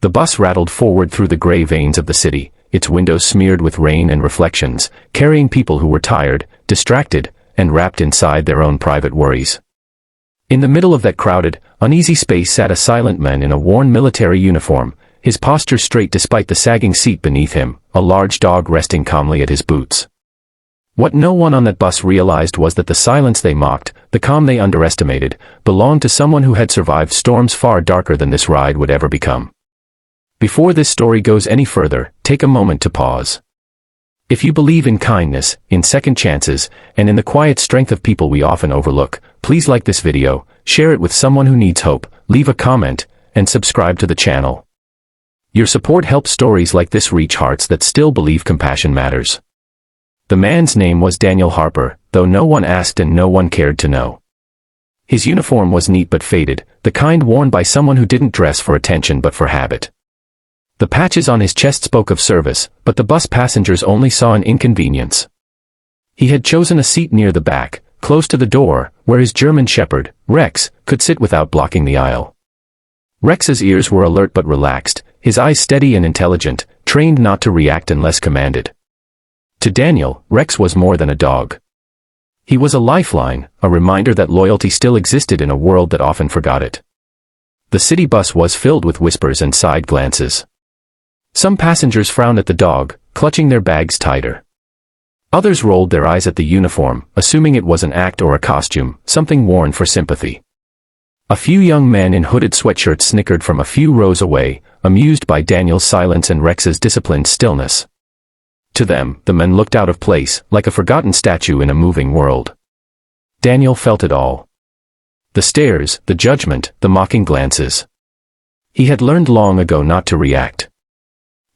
The bus rattled forward through the gray veins of the city, its windows smeared with rain and reflections, carrying people who were tired, distracted, and wrapped inside their own private worries. In the middle of that crowded, uneasy space sat a silent man in a worn military uniform, his posture straight despite the sagging seat beneath him, a large dog resting calmly at his boots. What no one on that bus realized was that the silence they mocked, the calm they underestimated, belonged to someone who had survived storms far darker than this ride would ever become. Before this story goes any further, take a moment to pause. If you believe in kindness, in second chances, and in the quiet strength of people we often overlook, please like this video, share it with someone who needs hope, leave a comment, and subscribe to the channel. Your support helps stories like this reach hearts that still believe compassion matters. The man's name was Daniel Harper, though no one asked and no one cared to know. His uniform was neat but faded, the kind worn by someone who didn't dress for attention but for habit. The patches on his chest spoke of service, but the bus passengers only saw an inconvenience. He had chosen a seat near the back, close to the door, where his German shepherd, Rex, could sit without blocking the aisle. Rex's ears were alert but relaxed, his eyes steady and intelligent, trained not to react unless commanded. To Daniel, Rex was more than a dog. He was a lifeline, a reminder that loyalty still existed in a world that often forgot it. The city bus was filled with whispers and side glances. Some passengers frowned at the dog, clutching their bags tighter. Others rolled their eyes at the uniform, assuming it was an act or a costume, something worn for sympathy. A few young men in hooded sweatshirts snickered from a few rows away, amused by Daniel's silence and Rex's disciplined stillness. To them, the men looked out of place, like a forgotten statue in a moving world. Daniel felt it all. The stares, the judgment, the mocking glances. He had learned long ago not to react.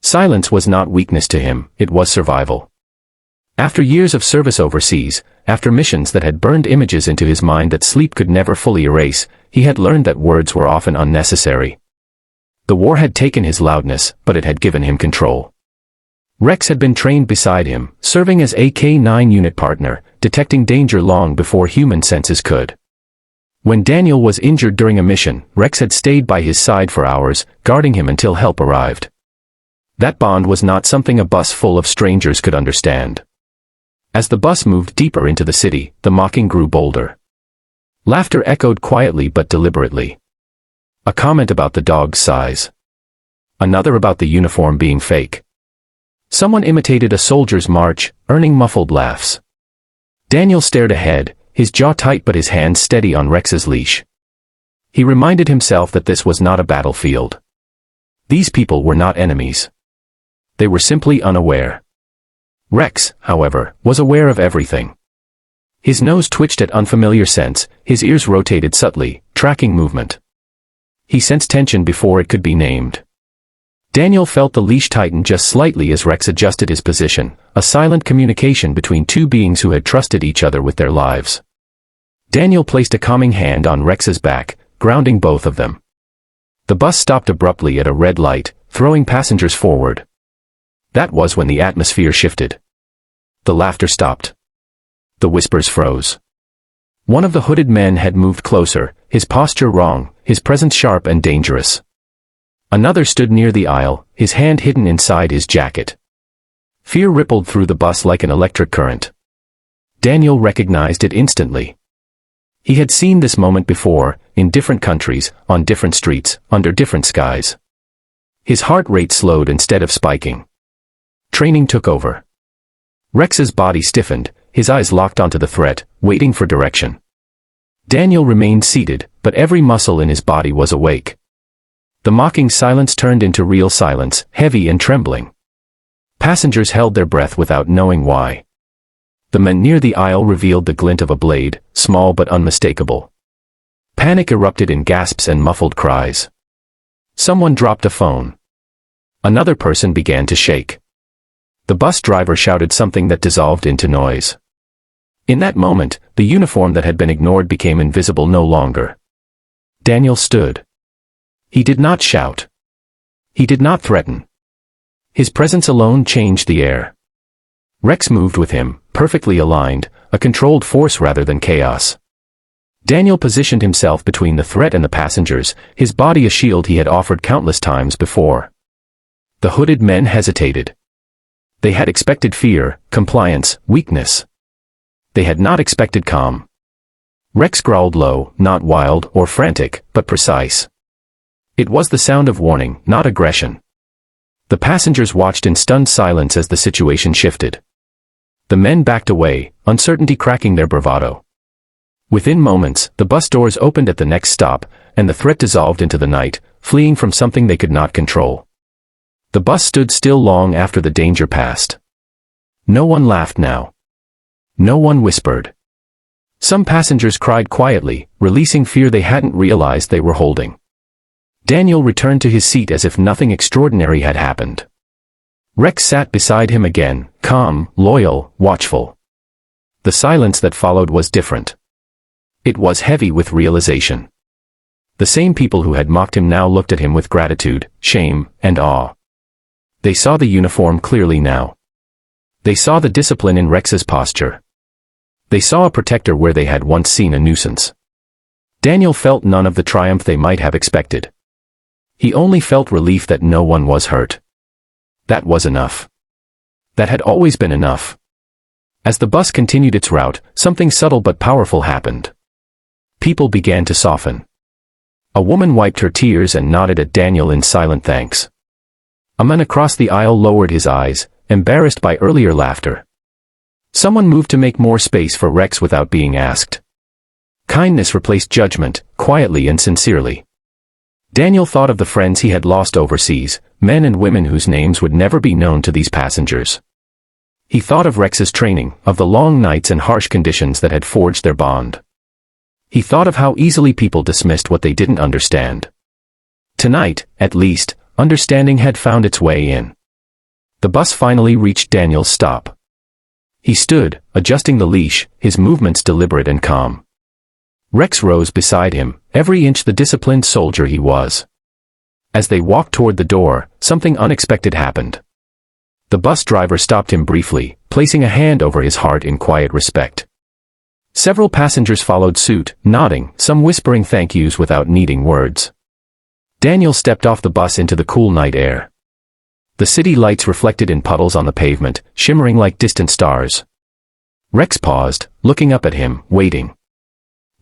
Silence was not weakness to him, it was survival. After years of service overseas, after missions that had burned images into his mind that sleep could never fully erase, he had learned that words were often unnecessary. The war had taken his loudness, but it had given him control. Rex had been trained beside him, serving as a K-9 unit partner, detecting danger long before human senses could. When Daniel was injured during a mission, Rex had stayed by his side for hours, guarding him until help arrived. That bond was not something a bus full of strangers could understand. As the bus moved deeper into the city, the mocking grew bolder. Laughter echoed quietly but deliberately. A comment about the dog's size. Another about the uniform being fake. Someone imitated a soldier's march, earning muffled laughs. Daniel stared ahead, his jaw tight but his hands steady on Rex's leash. He reminded himself that this was not a battlefield. These people were not enemies. They were simply unaware. Rex, however, was aware of everything. His nose twitched at unfamiliar scents, his ears rotated subtly, tracking movement. He sensed tension before it could be named. Daniel felt the leash tighten just slightly as Rex adjusted his position, a silent communication between two beings who had trusted each other with their lives. Daniel placed a calming hand on Rex's back, grounding both of them. The bus stopped abruptly at a red light, throwing passengers forward. That was when the atmosphere shifted. The laughter stopped. The whispers froze. One of the hooded men had moved closer, his posture wrong, his presence sharp and dangerous. Another stood near the aisle, his hand hidden inside his jacket. Fear rippled through the bus like an electric current. Daniel recognized it instantly. He had seen this moment before, in different countries, on different streets, under different skies. His heart rate slowed instead of spiking. Training took over. Rex's body stiffened, his eyes locked onto the threat, waiting for direction. Daniel remained seated, but every muscle in his body was awake. The mocking silence turned into real silence, heavy and trembling. Passengers held their breath without knowing why. The men near the aisle revealed the glint of a blade, small but unmistakable. Panic erupted in gasps and muffled cries. Someone dropped a phone. Another person began to shake. The bus driver shouted something that dissolved into noise. In that moment, the uniform that had been ignored became invisible no longer. Daniel stood. He did not shout. He did not threaten. His presence alone changed the air. Rex moved with him, perfectly aligned, a controlled force rather than chaos. Daniel positioned himself between the threat and the passengers, his body a shield he had offered countless times before. The hooded men hesitated. They had expected fear, compliance, weakness. They had not expected calm. Rex growled low, not wild or frantic, but precise. It was the sound of warning, not aggression. The passengers watched in stunned silence as the situation shifted. The men backed away, uncertainty cracking their bravado. Within moments, the bus doors opened at the next stop, and the threat dissolved into the night, fleeing from something they could not control. The bus stood still long after the danger passed. No one laughed now. No one whispered. Some passengers cried quietly, releasing fear they hadn't realized they were holding. Daniel returned to his seat as if nothing extraordinary had happened. Rex sat beside him again, calm, loyal, watchful. The silence that followed was different. It was heavy with realization. The same people who had mocked him now looked at him with gratitude, shame, and awe. They saw the uniform clearly now. They saw the discipline in Rex's posture. They saw a protector where they had once seen a nuisance. Daniel felt none of the triumph they might have expected. He only felt relief that no one was hurt. That was enough. That had always been enough. As the bus continued its route, something subtle but powerful happened. People began to soften. A woman wiped her tears and nodded at Daniel in silent thanks. A man across the aisle lowered his eyes, embarrassed by earlier laughter. Someone moved to make more space for Rex without being asked. Kindness replaced judgment, quietly and sincerely. Daniel thought of the friends he had lost overseas, men and women whose names would never be known to these passengers. He thought of Rex's training, of the long nights and harsh conditions that had forged their bond. He thought of how easily people dismissed what they didn't understand. Tonight, at least, understanding had found its way in. The bus finally reached Daniel's stop. He stood, adjusting the leash, his movements deliberate and calm. Rex rose beside him, every inch the disciplined soldier he was. As they walked toward the door, something unexpected happened. The bus driver stopped him briefly, placing a hand over his heart in quiet respect. Several passengers followed suit, nodding, some whispering thank yous without needing words. Daniel stepped off the bus into the cool night air. The city lights reflected in puddles on the pavement, shimmering like distant stars. Rex paused, looking up at him, waiting.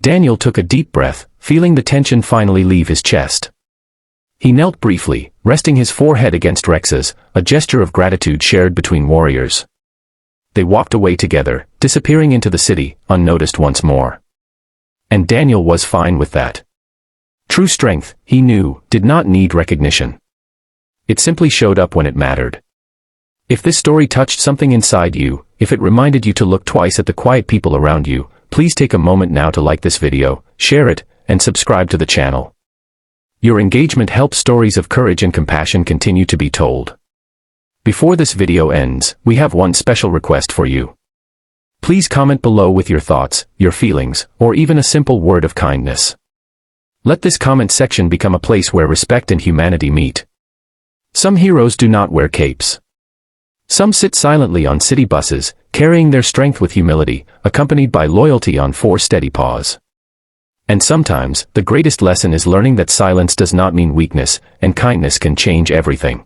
Daniel took a deep breath, feeling the tension finally leave his chest. He knelt briefly, resting his forehead against Rex's, a gesture of gratitude shared between warriors. They walked away together, disappearing into the city, unnoticed once more. And Daniel was fine with that. True strength, he knew, did not need recognition. It simply showed up when it mattered. If this story touched something inside you, if it reminded you to look twice at the quiet people around you, please take a moment now to like this video, share it, and subscribe to the channel. Your engagement helps stories of courage and compassion continue to be told. Before this video ends, we have one special request for you. Please comment below with your thoughts, your feelings, or even a simple word of kindness. Let this comment section become a place where respect and humanity meet. Some heroes do not wear capes. Some sit silently on city buses, carrying their strength with humility, accompanied by loyalty on 4 steady paws. And sometimes, the greatest lesson is learning that silence does not mean weakness, and kindness can change everything.